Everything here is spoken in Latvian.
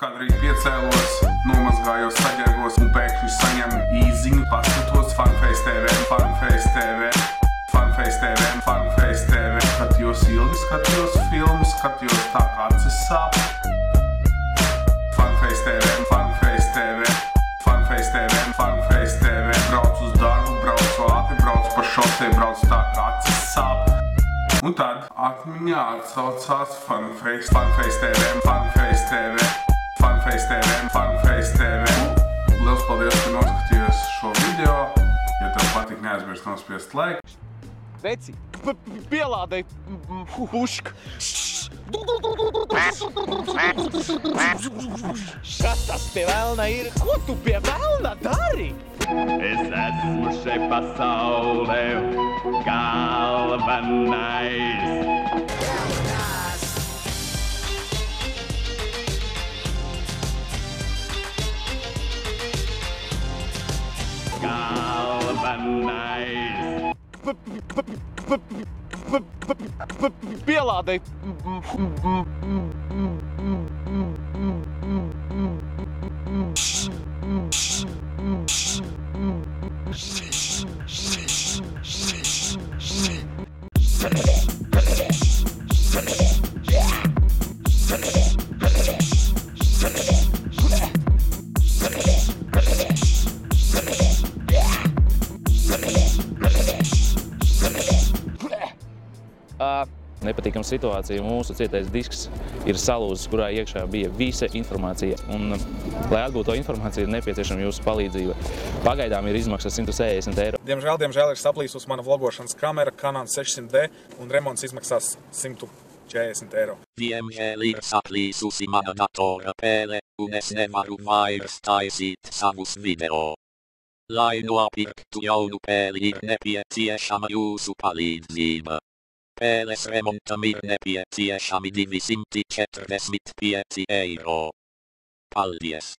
Kad rīt piecēlos, nomazgājos, saģērbos un pēkšņi saņemu īziņu, paskatos Funface TV, Funface TV, Funface TV, Funface TV. Skatījos ilgi, skatījos filmu, skatījos tā kā acis sāp. Funface TV, Funface TV, Funface TV, Funface TV. Braucu uz darbu, braucu ātri, braucu pa šosei, braucu tā kā acis sāp. Un tad atmiņā atsaucās Funface, Funface TV, Funface TV, Funface TV, Funface TV. Liels paldies, ka noskatījies šo video. Ja tev patīk, neaizmirst nospiest laiku. Veci, pielādēji pušku. Kas tas pie velna ir? Ko tu pie velna dari? Es esmu šeit pasaulē galvenais. Galvenais. Pielādēji Nepatīkama situācija. Mūsu cietais disks ir salūzis, kurā iekšā bija visa informācija. Un, lai atgūtu to informāciju, ir nepieciešama jūsu palīdzība. Pagaidām ir izmaksas 160 eiro. Diemžēl ir saplīsus mana vlogošanas kamera Canon 600D un remonts izmaksās 140 eiro. Diemžēl ir saplīsusi mana datora pēle, un es nevaru vairs taisīt savus video. Lai nopirktu jaunu pēli, ir nepieciešama jūsu palīdzība. Pēles remontam ir nepieciešami 245 eiro. Paldies!